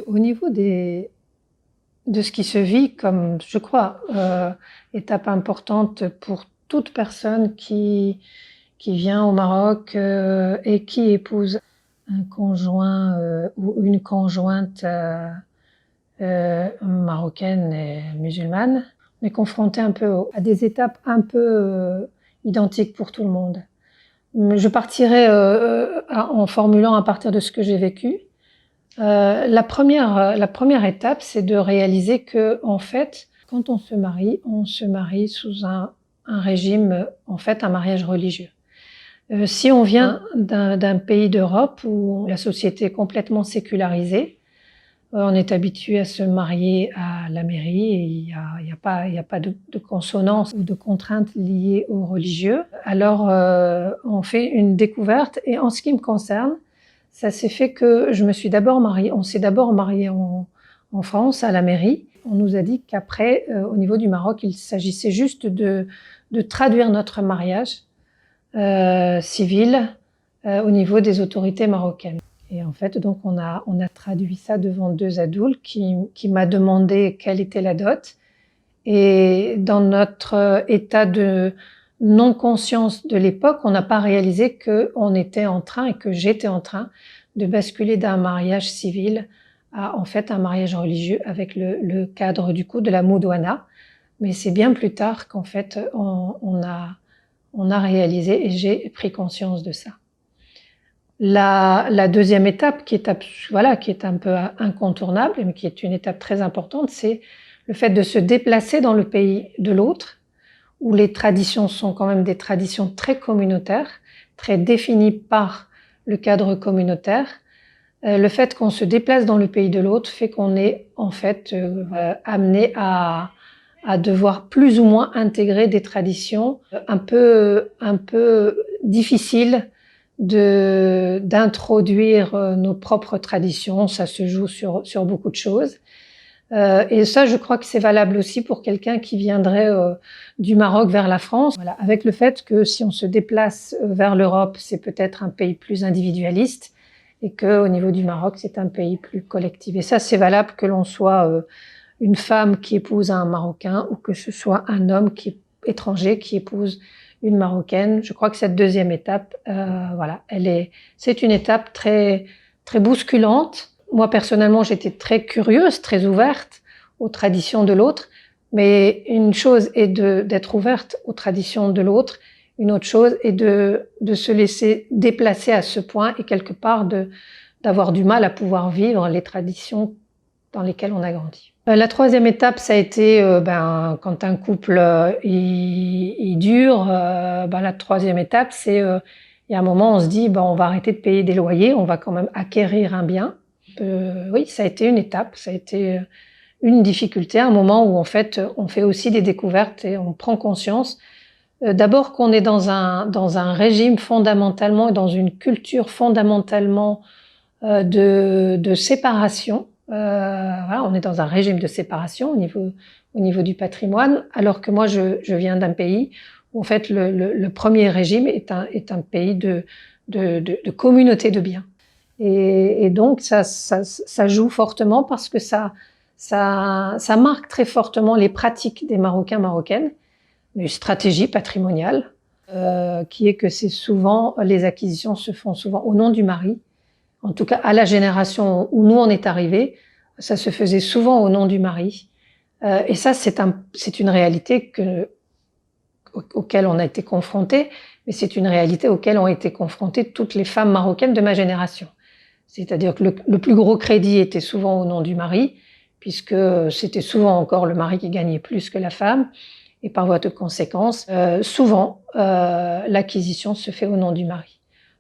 Au niveau de ce qui se vit comme, je crois, étape importante pour toute personne qui vient au Maroc et qui épouse un conjoint ou une conjointe marocaine et musulmane, on est confronté un peu à des étapes un peu identiques pour tout le monde. Je partirai en formulant à partir de ce que j'ai vécu. La première étape, c'est de réaliser que, en fait, quand on se marie sous un régime, en fait, un mariage religieux. Si on vient d'un pays d'Europe où la société est complètement sécularisée, on est habitué à se marier à la mairie et il y a pas de consonance ou de contraintes liées au religieux. Alors, on fait une découverte et en ce qui me concerne, ça s'est fait que je me suis d'abord mariée, on s'est d'abord marié en France, à la mairie. On nous a dit qu'après, au niveau du Maroc, il s'agissait juste de traduire notre mariage civil au niveau des autorités marocaines. Et en fait, donc, on a traduit ça devant deux adultes qui m'a demandé quelle était la dot. Et dans notre état de non-conscience de l'époque, on n'a pas réalisé qu'on était en train et que j'étais en train de basculer d'un mariage civil à, en fait, un mariage religieux avec le cadre, du coup, de la Moudouana. Mais c'est bien plus tard qu'en fait, on a réalisé et j'ai pris conscience de ça. La deuxième étape, qui est un peu incontournable, mais qui est une étape très importante, c'est le fait de se déplacer dans le pays de l'autre, où les traditions sont quand même des traditions très communautaires, très définies par le cadre communautaire. Le fait qu'on se déplace dans le pays de l'autre fait qu'on est en fait amené à devoir plus ou moins intégrer des traditions un peu difficiles d'introduire nos propres traditions. Ça se joue sur beaucoup de choses. Et ça, je crois que c'est valable aussi pour quelqu'un qui viendrait du Maroc vers la France. Voilà, avec le fait que si on se déplace vers l'Europe, c'est peut-être un pays plus individualiste et qu'au niveau du Maroc, c'est un pays plus collectif. Et ça, c'est valable que l'on soit une femme qui épouse un Marocain ou que ce soit un homme qui est étranger qui épouse une Marocaine. Je crois que cette deuxième étape, c'est une étape très, très bousculante. Moi, personnellement, j'étais très curieuse, très ouverte aux traditions de l'autre. Mais une chose est d'être ouverte aux traditions de l'autre. Une autre chose est de se laisser déplacer à ce point et quelque part d'avoir du mal à pouvoir vivre les traditions dans lesquelles on a grandi. La troisième étape, ça a été quand un couple il dure, la troisième étape, c'est il y a un moment on se dit on va arrêter de payer des loyers, on va quand même acquérir un bien. Oui, ça a été une étape, ça a été une difficulté, un moment où en fait on fait aussi des découvertes et on prend conscience d'abord qu'on est dans un régime fondamentalement, dans une culture fondamentalement de séparation. On est dans un régime de séparation au niveau du patrimoine, alors que moi je viens d'un pays où en fait le premier régime est un pays de communauté de biens. Et donc ça joue fortement parce que ça marque très fortement les pratiques des Marocains, Marocaines, une stratégie patrimoniale qui est que les acquisitions se font souvent au nom du mari. En tout cas, à la génération où nous on est arrivés, ça se faisait souvent au nom du mari. Et ça, c'est une réalité auquel on a été confrontés, mais c'est une réalité auquel ont été confrontées toutes les femmes marocaines de ma génération. C'est-à-dire que le plus gros crédit était souvent au nom du mari, puisque c'était souvent encore le mari qui gagnait plus que la femme. Et par voie de conséquence, souvent, l'acquisition se fait au nom du mari.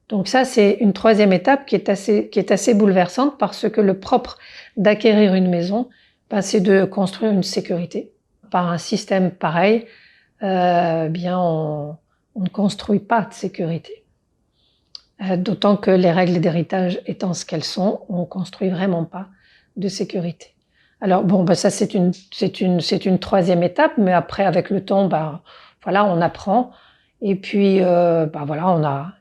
Donc ça, c'est une troisième étape qui est assez bouleversante parce que le propre d'acquérir une maison, c'est de construire une sécurité. Par un système pareil, on ne construit pas de sécurité. D'autant que les règles d'héritage étant ce qu'elles sont, on construit vraiment pas de sécurité. Alors ça c'est une troisième étape, mais après avec le temps, on apprend et puis on a.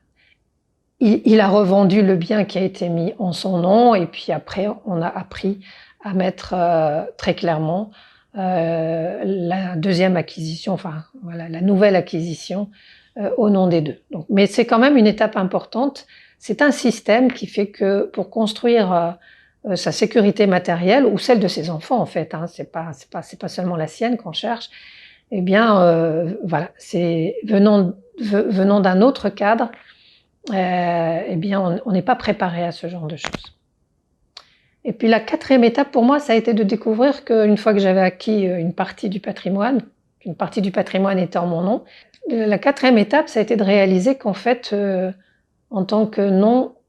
il a revendu le bien qui a été mis en son nom, et puis après, on a appris à mettre très clairement la deuxième acquisition, enfin voilà, la nouvelle acquisition au nom des deux. Donc, mais c'est quand même une étape importante. C'est un système qui fait que pour construire sa sécurité matérielle ou celle de ses enfants en fait, hein, c'est pas seulement la sienne qu'on cherche. Eh bien, voilà, c'est venant d'un autre cadre. Eh bien, on n'est pas préparé à ce genre de choses. Et puis la quatrième étape pour moi, ça a été de découvrir qu'une fois que j'avais acquis une partie du patrimoine était en mon nom, la quatrième étape, ça a été de réaliser qu'en fait, en tant que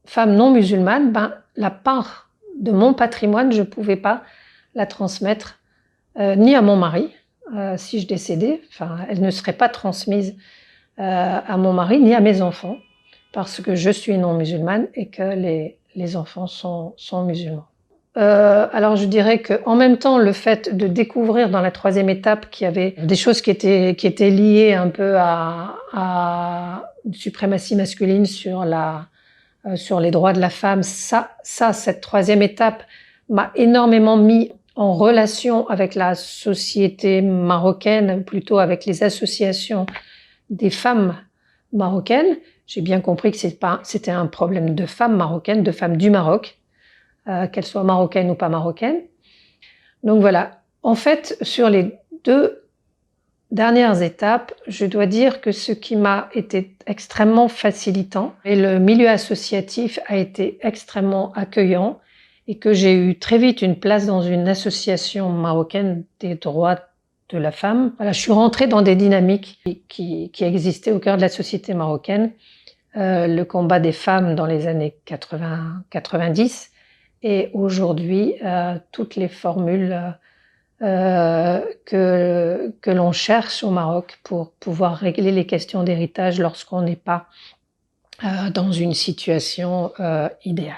femme non musulmane, la part de mon patrimoine, je ne pouvais pas la transmettre ni à mon mari, si je décédais, enfin, elle ne serait pas transmise à mon mari, ni à mes enfants, parce que je suis non musulmane et que les enfants sont musulmans. Alors je dirais qu'en même temps, le fait de découvrir dans la troisième étape qu'il y avait des choses qui étaient liées un peu à une suprématie masculine sur les droits de la femme, cette troisième étape m'a énormément mis en relation avec la société marocaine, plutôt avec les associations des femmes marocaines. J'ai bien compris que c'était un problème de femmes marocaines, de femmes du Maroc, qu'elles soient marocaines ou pas marocaines. Donc voilà, en fait, sur les 2 dernières étapes, je dois dire que ce qui m'a été extrêmement facilitant, et le milieu associatif a été extrêmement accueillant, et que j'ai eu très vite une place dans une association marocaine des droits de la femme. Voilà, je suis rentrée dans des dynamiques qui existaient au cœur de la société marocaine, le combat des femmes dans les années 80-90, et aujourd'hui toutes les formules que l'on cherche au Maroc pour pouvoir régler les questions d'héritage lorsqu'on n'est pas dans une situation idéale.